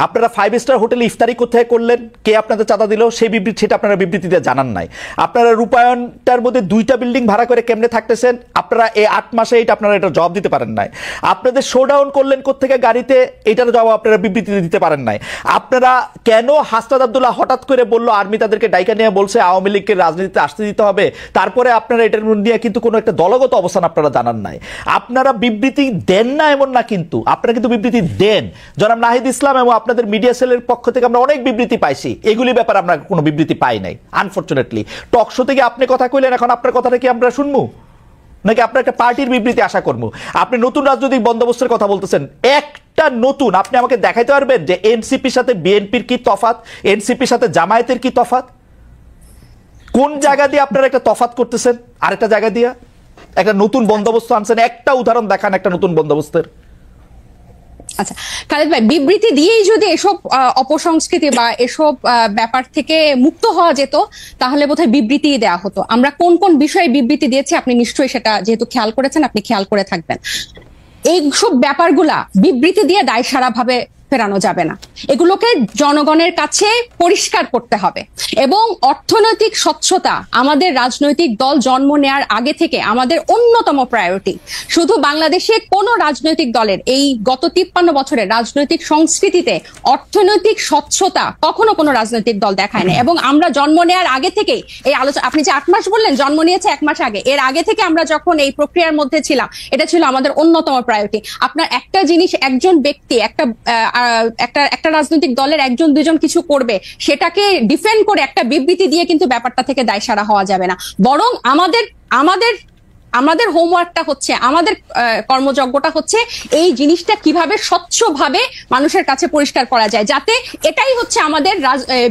আপনারা 5 স্টার হোটেলে ইফতারি কোথায় করলেন, কে আপনাদের চাঁদা দিল, সেই বিবৃতি সেটা আপনারা বিবৃতিতে জানান নাই। আপনারা রূপায়ণটার মধ্যে 2টা বিল্ডিং ভাড়া করে কেমনে থাকতেছেন, আপনারা এই 8 মাসে আপনারা এটা জবাব দিতে পারেন নাই। আপনাদের শোডাউন করলেন কোত্থেকে গাড়িতে, এটার জবাব আপনারা বিবৃতিতে দিতে পারেন নাই। আপনারা কেন হাসনাত আব্দুল্লাহ হঠাৎ করে বলল আর্মি তাদেরকে ডাইকা নিয়ে বলছে আওয়ামী লীগকে রাজনীতিতে আসতে দিতে হবে, তারপরে আপনারা এটার নিয়ে কিন্তু কোনো একটা দলগত অবস্থান আপনারা জানান নাই। আপনারা বিবৃতি দেন না এমন না, কিন্তু আপনারা কিন্তু বিবৃতি দেন। জনাব নাহিদ ইসলাম এবং আপনাদের মিডিয়া সেলের পক্ষ থেকে আমরা অনেক বিবৃতি পাইছি, এগুলি ব্যাপারে আমরা কোনো বিবৃতি পাই নাই আনফরচুনেটলি। টক শো থেকে আপনি কথা কইলেন, এখন আপনার কথাটা কি আমরা শুনবো নাকি আপনার একটা পার্টির বিবৃতি আশা করবো? আপনি নতুন রাজনৈতিক বন্দোবস্তের কথা বলতেছেন, একটা নতুন আপনি আমাকে দেখাইতে পারবেন যে এনসিপির সাথে বিএনপির কি তফাৎ, এনসিপির সাথে জামায়াতের কি তফাৎ? কোন জায়গা দিয়ে আপনারা একটা তফাৎ করতেছেন আরেকটা জায়গা দিয়ে একটা নতুন বন্দোবস্ত আনছেন? একটা উদাহরণ দেখান একটা নতুন বন্দোবস্তের। আচ্ছা খালেদ ভাই, বিবৃতি দিয়েই যদি এসব অপসংস্কৃতি বা এসব ব্যাপার থেকে মুক্ত হওয়া যেত তাহলে বোধহয় বিবৃতি দেওয়া হতো। আমরা কোন কোন বিষয়ে বিবৃতি দিয়েছি আপনি নিশ্চয়ই সেটা যেহেতু খেয়াল করেছেন আপনি খেয়াল করে থাকবেন। এইসব ব্যাপারগুলা বিবৃতি দিয়ে দায়সারা ভাবে ফেরানো যাবে না, এগুলোকে জনগণের কাছে পরিষ্কার করতে হবে। এবং অর্থনৈতিক স্বচ্ছতা আমাদের রাজনৈতিক দল জন্ম নেয়ার আগে থেকে আমাদের অন্যতম প্রায়োরিটি। শুধু বাংলাদেশে কোন রাজনৈতিক দলের এই গত 53 বছরের রাজনৈতিক সংস্কৃতিতে অর্থনৈতিক স্বচ্ছতা কখনো কোনো রাজনৈতিক দল দেখায় না। এবং আমরা জন্ম নেয়ার আগে থেকেই এই আলোচনা, আপনি যে 8 মাস বললেন, জন্ম নিয়েছে 1 মাস আগে, এর আগে থেকে আমরা যখন এই প্রক্রিয়ার মধ্যে ছিলাম এটা ছিল আমাদের অন্যতম প্রায়োরিটি। আপনার একটা জিনিস, একজন ব্যক্তি একটা রাজনৈতিক দলের 1-2 জন কিছু করবে সেটাকে ডিফেন্ড করে একটা বিবৃতি দিয়ে কিন্তু ব্যাপারটা থেকে দায়সারা হওয়া যাবে না। বরং আমাদের হোমওয়ার্কটা হচ্ছে, আমাদের কর্মযজ্ঞটা হচ্ছে এই জিনিসটা কিভাবে স্বচ্ছভাবে মানুষের কাছে পরিষ্কার করা যায়, যাতে এটাই হচ্ছে আমাদের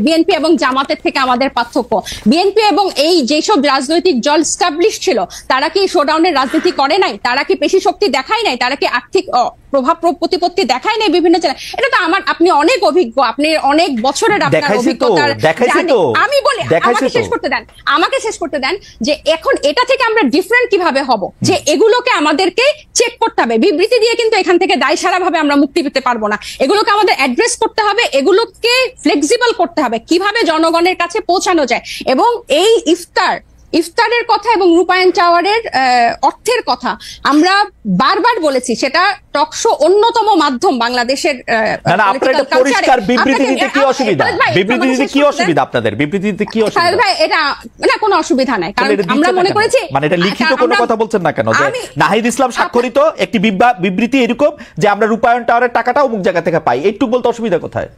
বিএনপি এবং জামাতের থেকে আমাদের পার্থক্য। বিএনপি এবং এই যেসব রাজনৈতিক দল স্টাবলিশ ছিল তারা কি শোডাউনের রাজনীতি করে নাই, তারা কি পেশি শক্তি দেখায় নাই, তারা কি আর্থিক প্রভাব প্রতিপত্তি দেখায় নাই বিভিন্ন জেলায়? এটা তো আপনি অনেক অভিজ্ঞ, আপনি অনেক বছরের আপনার অভিজ্ঞতার। আমি বলি আমাকে শেষ করতে দেন যে এখন এটা থেকে আমরা ডিফারেন্ট কিভাবে হব, যে এগুলোকে আমাদেরকে চেক করতে হবে। বিবৃতি দিয়ে কিন্তু এখান থেকে দায়সারা ভাবে আমরা মুক্তি পেতে পারবো না, এগুলোকে আমাদের অ্যাড্রেস করতে হবে, এগুলোকে ফ্লেক্সিবল করতে হবে কিভাবে জনগণের কাছে পৌঁছানো যায়। এবং এই ইফতারের কথা এবং রূপায়ণ টাওয়ারের অর্থের কথা আমরা বারবার বলেছি, সেটা টকশো অন্যতম মাধ্যম বাংলাদেশের। পরিষ্কার বিবৃতি দিতে কি অসুবিধা? বিবৃতি দিতে কি অসুবিধা আপনাদের? বিবৃতি দিতে কি অসুবিধা? ভাই এটা কোনো অসুবিধা নাই, কারণ আমরা মনে করেছি মানে এটা লিখিত কোনো কথা বলছেন না কেন? যে নাহিদ ইসলাম স্বাক্ষরিত একটি বিবৃতি এরকম যে আমরা রূপায়ণ টাওয়ারের টাকাটা অমুক জায়গা থেকে পাই, একটু বলতে অসুবিধা কোথায়?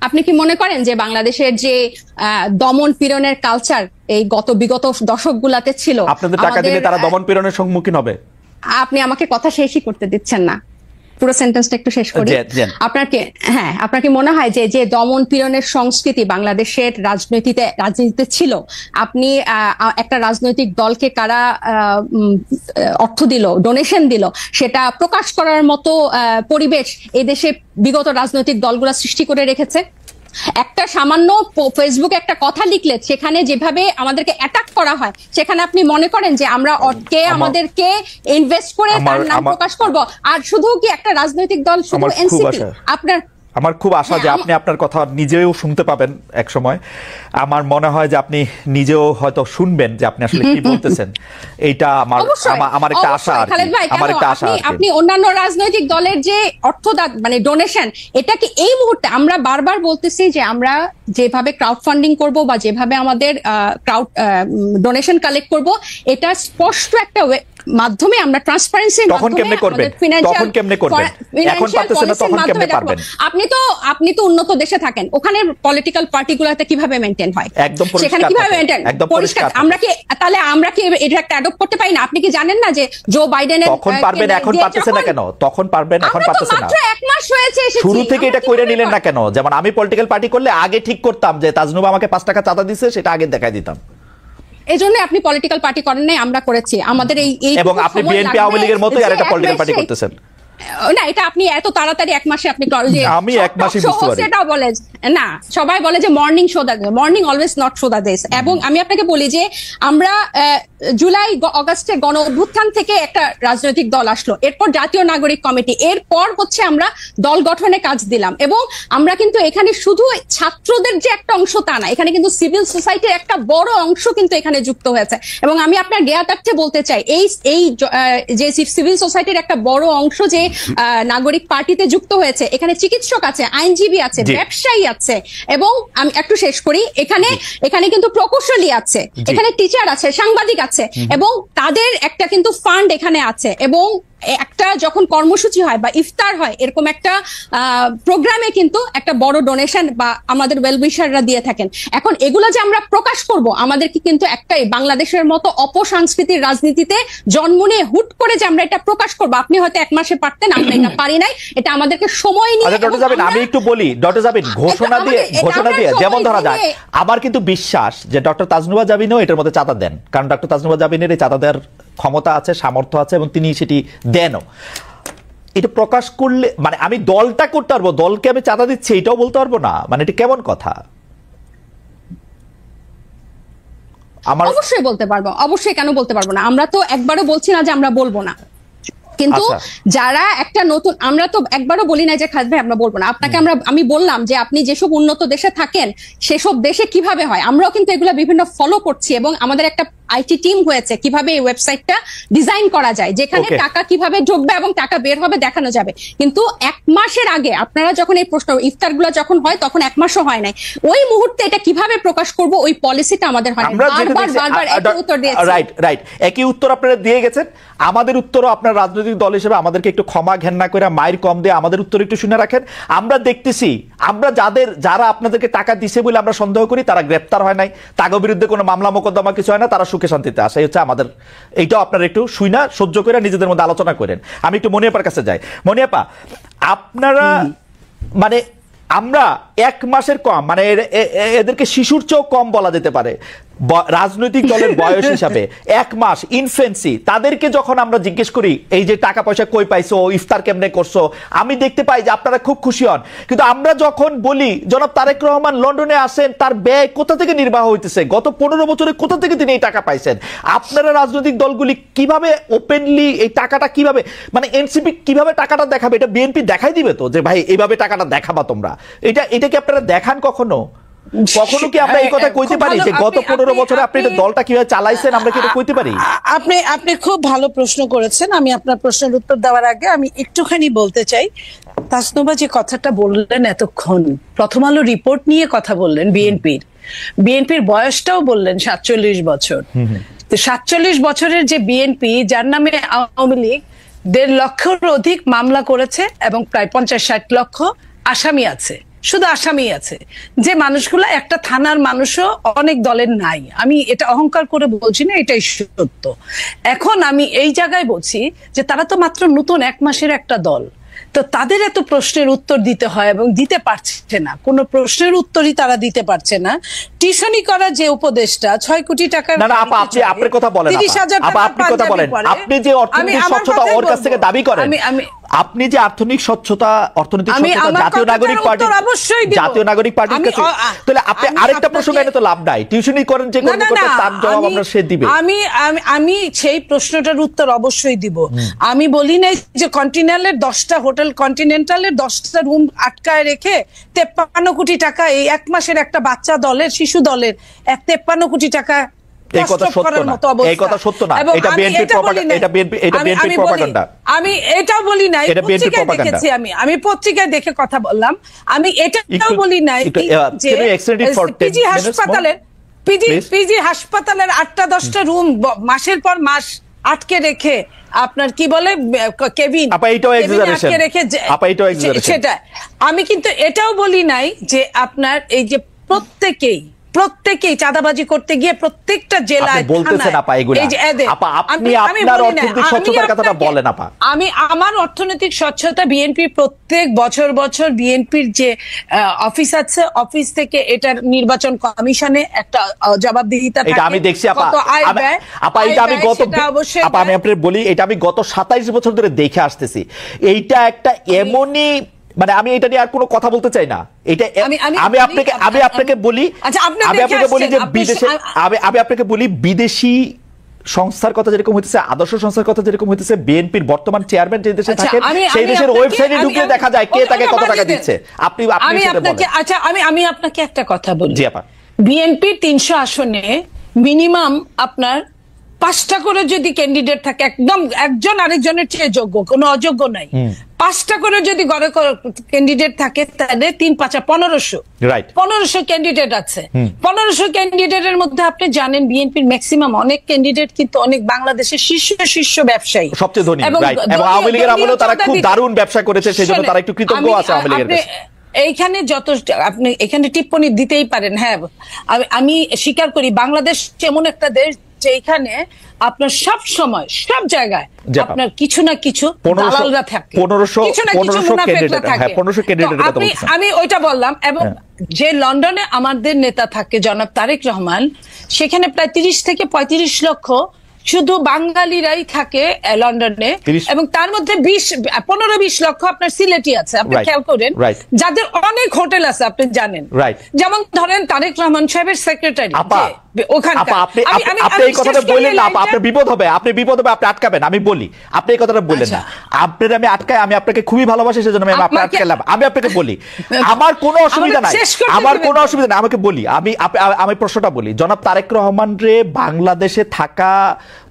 আপনি কি মনে করেন যে বাংলাদেশের যে দমন পীড়নের কালচার এই বিগত দশকগুলাতে ছিল, আপনাদের টাকা দিলে তারা দমন পীড়নের সম্মুখীন হবে? আপনি আমাকে কথা শেষই করতে দিচ্ছেন না, পুরো সেন্টেন্সটা একটু শেষ করি। আপনার কি মনে হয় যে দমন পীড়নের সংস্কৃতি বাংলাদেশের রাজনীতিতে ছিল, আপনি একটা রাজনৈতিক দলকে কারা অর্থ দিল, ডোনেশন দিল, সেটা প্রকাশ করার মতো পরিবেশ এই দেশে বিগত রাজনৈতিক দলগুলো সৃষ্টি করে রেখেছে? একটা সামান্য ফেসবুকে একটা কথা লিখলে সেখানে যেভাবে আমাদেরকে অ্যাটাক করা হয়, সেখানে আপনি মনে করেন যে আমরা আমাদেরকে ইনভেস্ট করে তার নাম প্রকাশ করব? আর শুধু কি একটা রাজনৈতিক দল, শুধু এনসিপি? আমার খুব আশা যে আপনি আপনার কথা নিজেও শুনতে পাবেন এক সময়। আমার মনে হয় যে আপনি নিজেও হয়তো শুনবেন যে আপনি আসলে কি বলতেছেন। এইটা আমার একটা আশা। আপনি অন্যান্য রাজনৈতিক দলের যে অর্থদান মানে ডোনেশন, এটা কি এই মুহূর্তে আমরা বারবার বলতেছি যে আমরা যেভাবে ক্রাউড ফান্ডিং করব বা যেভাবে আমাদের ডোনেশন কালেক্ট করব, এটা স্পষ্ট একটা মাধ্যমে আমরা ট্রান্সপারেন্সির মাধ্যমে আপনি তো উন্নত দেশে থাকেন, ওখানে পলিটিক্যাল পার্টিগুলোতে কিভাবে মেইনটেইন হয়, সেখানে কিভাবে মেইনটেইন পরিষ্কার। আমরা কি এটা একটা অ্যাডপ্ট করতে পারি না? আপনি কি জানেন না যে জো বাইডেনের তখন পারবেন, এখন পারতেছেন না কেন? তখন পারবেন, এখন পারতেছেন না। মাত্র 1 মাস হয়েছে এসেছি, শুরু থেকে এটা কইরা নিলেন না কেন? যেমন আমি পলিটিক্যাল পার্টি করলে আগে ঠিক করতাম যে তাজনুবা আমাকে 5 টাকা চাঁদা দিছে, সেটা আগে দেখাই দিতাম। এজন্য আপনি পলিটিক্যাল পার্টি করেন নাই, আমরা করেছি। আমাদের এই এবং আপনি বিএনপি আওয়ামী লীগের মতোই আরেকটা পলিটিক্যাল পার্টি করতেছেন না, এটা আপনি এত তাড়াতাড়ি 1 মাসে আপনি আমি 1 মাসে বুঝতে পারি। সেটাও বলেন না, সবাই বলে যে morning show the morning always not show the days. এবং আমি আপনাকে বলি যে আমরা জুলাই আগস্টে গণ অভ্যুত্থান থেকে একটা রাজনৈতিক দল আসলো, এরপর জাতীয় নাগরিক কমিটি, এরপর হচ্ছে আমরা দল গঠনে কাজ দিলাম। এবং আমরা কিন্তু এখানে শুধু ছাত্রদের যে একটা অংশ তা না, এখানে কিন্তু সিভিল সোসাইটির একটা বড় অংশ কিন্তু এখানে যুক্ত হয়েছে। এবং আমি আপনার জ্ঞাতার্থে বলতে চাই, এই যে সিভিল সোসাইটির একটা বড় অংশ যে নাগরিক পার্টিতে যুক্ত হয়েছে, এখানে চিকিৎসক আছে, আইনজীবী আছে, ব্যবসায়ী আছে, এবং আমি একটু শেষ করি, এখানে কিন্তু প্রকৌশলী আছে, এখানে টিচার আছে, সাংবাদিক আছে, এবং তাদের একটা কিন্তু ফান্ড এখানে আছে। এবং একটা যখন কর্মসূচি হয় বা ইফতার হয়, এরকম একটা প্রোগ্রামে কিন্তু একটা বড় ডোনেশন বা আমাদের ওয়েলউইশাররা দিয়ে থাকেন। এখন এগুলো যে আমরা প্রকাশ করব, আমাদেরকে কিন্তু একটাই, বাংলাদেশের মতো অপসংস্কৃতির রাজনীতিতে জন্ম নিয়ে হুট করে যে আমরা এটা প্রকাশ করব, আপনি হয়তো 1 মাসে পারতেন, আমরা এটা পারি নাই, এটা আমাদেরকে সময় নিয়ে। ডক্টর জাবিন, আমি একটু বলি, ডক্টর জাবিন ঘোষণা দিয়ে যেমন ধরা যায়, আমার কিন্তু বিশ্বাস যে ডক্টর তাজনুভা জাবিনও এটার মধ্যে চাঁদা দেন, কারণ ডক্টর তাজনুভা জাবিনের এই চাঁদা দেওয়ার ক্ষমতা আছে, সামর্থ্য আছে, এবং তিনি সেটি দেনও। এটা প্রকাশ করলে মানে আমি দলটা করতে পারবো, দলকে আমি চাঁদা দিচ্ছি এটাও বলতে পারবো না, মানে এটা কেমন কথা? অবশ্যই বলতে পারবো, অবশ্যই, কেন বলতে পারবো না? আমরা তো একবারও বলছি না যে আমরা বলবো না, কিন্তু যারা একটা নতুন, আমরা তো একবারও বলি না যে খালেদ ভাই আমরা বলবো না। আপনাকে আমি বললাম যে আপনি যেসব উন্নত দেশে থাকেন সেসব দেশে কিভাবে হয়, আমরাও কিন্তু এগুলো বিভিন্ন ফলো করছি, এবং আমাদের একটা আইটি টিম হয়েছে কিভাবে এই ওয়েবসাইটটা ডিজাইন করা যায়, যেখানে টাকা কিভাবে ঢুকবে এবং টাকা বের হবে দেখানো যাবে। কিন্তু 1 মাসের আগে আপনারা যখন এই প্রশ্ন ইফতারগুলো যখন হয়, তখন 1 মাসও হয় নাই, ওই মুহূর্তে এটা কিভাবে প্রকাশ করব ওই পলিসিটা আমাদের হয় না। বারবার একই উত্তর দিয়েছি। রাইট, একই উত্তর আপনারা দিয়ে গেছেন। আমাদের উত্তরও আপনার রাজনৈতিক দল হিসেবে আমাদেরকে একটু ক্ষমা ঘেন্না করে মায়ের কম দিয়ে আমাদের উত্তর একটু শুনে রাখেন। আমরা দেখতেছি, আমরা যারা আপনাদেরকে টাকা দিছে বলে আমরা সন্দেহ করি, তারা গ্রেপ্তার হয় নাই, তাদের বিরুদ্ধে কোনো মামলা মোকদ্দমা কিছু হয় না, তারা সুখে শান্তিতে আসে। হচ্ছে আমাদের এইটাও আপনারা একটু শুইনা সহ্য করে নিজেদের মধ্যে আলোচনা করেন। আমি একটু মনিয়াপার কাছে যাই। মনিয়াপা, আপনারা মানে আমরা 1 মাসের কম, মানে এদেরকে শিশুর চেয়েও কম বলা যেতে পারে রাজনৈতিক দলের বয়স হিসাবে, 1 মাস ইনফেন্সি, তাদেরকে যখন আমরা জিজ্ঞেস করি এই যে টাকা পয়সা কই পাইছো, ইফতার কেমনে করছো, আমি দেখতে পাই যে আপনারা খুব খুশি হন। কিন্তু আমরা যখন বলি জনাব তারেক রহমান লন্ডনে আসেন, তার ব্যয় কোথা থেকে নির্বাহ হইতেছে, গত 15 বছরে কোথা থেকে তিনি এই টাকা পাইছেন, আপনারা রাজনৈতিক দলগুলি কিভাবে ওপেনলি এই টাকাটা কিভাবে, মানে এনসিপি কিভাবে টাকাটা দেখাবে, এটা বিএনপি দেখাই দিবে তো যে ভাই এইভাবে টাকাটা দেখাবা তোমরা, এটা কি আপনারা দেখান কখনো কি আমরা এই কথা কইতে পারি যে গত 15 বছরে আপনি এটা দলটা কিভাবে চালাইছেন, আমরা কি এটা কইতে পারি? আপনি খুব ভালো প্রশ্ন করেছেন। আমি আপনার প্রশ্নের উত্তর দেওয়ার আগে আমি একটুখানি বলতে চাই, তাসনুভা যে কথাটা বললেন এতক্ষণ, প্রথম আলো রিপোর্ট নিয়ে কথা বললেন, বিএনপির বয়সটাও বললেন 47 বছর। তো 47 বছরের যে বিএনপি, যার নামে আওয়ামী লীগ 1.5 লক্ষের অধিক মামলা করেছে এবং প্রায় 50-60 লক্ষ আসামি আছে, শুধু আসামি আছে, যে মানুষগুলো একটা থানার মানুষও অনেক দলের নাই। আমি এটা অহংকার করে বলছি না, এটাই সত্য। এখন আমি এই জায়গায় বলছি যে তারা তো মাত্র নতুন 1 মাসের একটা দল, তো তাদের এত প্রশ্নের উত্তর দিতে হয় এবং দিতে পারছে না, কোনো প্রশ্নের উত্তরই তারা দিতে পারছে না। টিউশনি করা যে উপদেশটা 6 কোটি টাকার, না আপা, আপনি আপনার কথা বলেন, আপনি কথা বলেন, আপনি যে অর্থনৈতিক স্বচ্ছতা ওর কাছ থেকে দাবি করেন, আপনি যে অর্থনৈতিক স্বচ্ছতা জাতীয় নাগরিক পার্টির কাছে, তাহলে আপনি আরেকটা প্রশ্ন এনে তো লাভ নাই, টিউশনি করেন যে কর্মকর্তা, তার জবাব আপনার সে দিবে। আমি সেই প্রশ্নটার উত্তর অবশ্যই দিব। আমি বলি নাই যে কন্টিনেন্টালের 10টা হোটেল, কন্টিনেন্টালের 10টা রুম আটকায় রেখে 53 কোটি টাকা এই 1 মাসের একটা বাচ্চা দলের, শিশু দলের 53 কোটি টাকা, এই কথা সত্য না, এটা বিএনপির প্রপাগান্ডা, এটা বিএনপির প্রপাগান্ডা। আমি এটাও বলি নাই, পত্রিকায় দেখেছি, আমি পত্রিকায় দেখে কথা বললাম। আমি এটাও বলি নাই যে পিজি হাসপাতালের 8টা-10টা রুম মাসের পর মাস আটকে রেখে, আপনার কি বলে কেবিন আটকে রেখে, সেটা আমি কিন্তু এটাও বলি নাই যে আপনার এই যে প্রত্যেকেই চাঁদাবাজি করতে গিয়ে প্রত্যেকটা জেলায় বলতেছেন আপা, এগুলা আপনি আপনার অর্থনৈতিক স্বচ্ছতার কথাটা বলেন আপা। আমি আমার অর্থনৈতিক স্বচ্ছতা, বিএনপি প্রত্যেক বছর বিএনপির যে অফিস আছে, অফিস থেকে এটার নির্বাচন কমিশনে একটা জবাবদিহিতা থাকে, এটা আমি দেখছি আপা। এটা আমি আমি আপনাদের বলি, এটা আমি গত 27 বছর ধরে দেখে আসতেছি। এইটা একটা এমনই মানে আমি এটা নিয়ে আর কোনো কথা বলতে চাই না। এটা আমি আপনাকে বলি, আমি আপনাকে বলি যে বিদেশে, আমি আপনাকে বলি বিদেশি সংস্থার কথা যেরকম হইতেছে, আদর্শ সংস্থার কথা যেরকম হইতেছে, বিএনপির বর্তমান চেয়ারম্যান যে দেশে থাকেন সেই দেশের ওয়েবসাইটে ঢুকে দেখা যায় কে তাকে কত টাকা দিচ্ছে। আপনি সেটা বলেন। আচ্ছা আমি আপনাকে একটা কথা বলি। জি আপা। বিএনপির 300 আসনে মিনিমাম আপনার 5টা করে যদি ক্যান্ডিডেট থাকে, একদম একজন আরেকজনের চেয়ে যোগ্য, কোনো অযোগ্য নাই, 5টা করে যদি গড়ে ক্যান্ডিডেট থাকে তাহলে 3 5 1500, রাইট, 1500 ক্যান্ডিডেট আছে। 1500 ক্যান্ডিডেটের মধ্যে আপনি জানেন বিএনপির ম্যাক্সিমাম অনেক ক্যান্ডিডেট কিন্তু অনেক বাংলাদেশের শীর্ষ ব্যবসায়ী, সবচেয়ে ধনী, রাইট, এবং আওয়ামী লীগের আমলেও তারা খুব দারুণ ব্যবসা করেছে, সেজন্য তারা একটু কৃতজ্ঞ আছে আওয়ামী লীগের কাছে। এইখানে যত আপনি এখানে টিপ্পণী দিতেই পারেন, হ্যাঁ আমি স্বীকার করি বাংলাদেশ এমন একটা দেশ যেখানে আপনার সব সময় সব জায়গায় আপনার কিছু না কিছু দালালরা থাকে, কিছু না কিছু মুনাফিকরা থাকে। আমি ওইটা বললাম। এবং যে লন্ডনে আমাদের নেতা থাকে জনাব তারেক রহমান, সেখানে প্রায় 30 থেকে 35 লক্ষ শুধু বাঙালিরাই থাকে লন্ডনে, এবং তার মধ্যে 15-20 লক্ষ আপনার সিলেটি আছে। আপনি খেয়াল করেন যাদের অনেক হোটেল আছে, আপনি জানেন, যেমন ধরেন তারেক রহমান সাহেবের সেক্রেটারি আপনি এই কথাটা বললেন না, আপনার বিপদ হবে, আপনি আটকাবেন। আমি বলি, আপনি এই কথাটা বললেন না, আপনার আমি আটকাই, আমি আপনাকে খুবই ভালোবাসি, সেজন্য আমি আপনাকে আটকালাম। আমি আপনাকে বলি, আমার কোনো অসুবিধা নাই, আমার কোনো অসুবিধা নাই, আমাকে বলি, আমি প্রশ্নটা বলি। জনাব তারেক রহমান রে বাংলাদেশে থাকা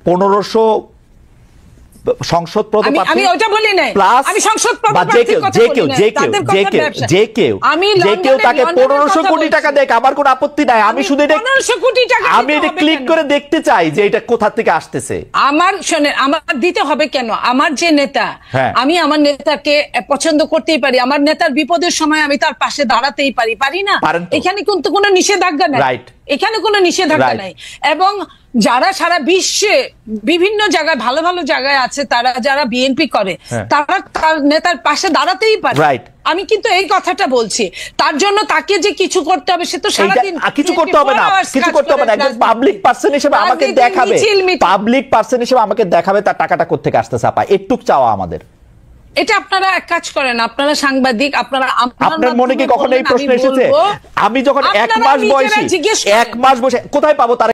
1500 সংসদ আমি ওটা বলি নাই, আমি সংসদ যে কেউ তাকে 1500 কোটি টাকা দেয়, আমার কোনো আপত্তি নাই। আমি শুধু এটা 1500 কোটি টাকা আমি এটা ক্লিক করে দেখতে চাই যে এটা কোথা থেকে আসতেছে। আমার শুনেন, আমার দিতে হবে কেন? আমার যে নেতা, আমি আমার নেতাকে পছন্দ করতেই পারি, আমার নেতার বিপদের সময় আমি তার পাশে দাঁড়াতেই পারি না? এখানে কিন্তু কোনো নিষেধাজ্ঞা নাই, এখানে কোনো নিষেধাজ্ঞা নাই। এবং যারা সারা বিশ্বে বিভিন্ন জায়গায় ভালো ভালো জায়গায় আছে, তারা যারা বিএনপি করে তারা তার নেতার পাশে দাঁড়াতেই পারে। আমি কিন্তু এই কথাটা বলছি, তার জন্য তাকে যে কিছু করতে হবে সে তো সারাদিন কিছু করতে হবে না, কিছু করতে হবে না। একজন পাবলিক পার্সন হিসেবে আমাকে দেখাবে, পাবলিক পার্সন হিসেবে আমাকে দেখাবে তার টাকাটা কোত্থেকে আসতেছে। আপা একটুক চাওয়া আমাদের। এটা আপনারা এক কাজ করেন, আপনারা সাংবাদিক, আপনার মনে কি কখনো এই প্রশ্ন এসেছে? আমি যখন 1 মাস বয়সী, 1 মাস বসে কোথায় পাবো তার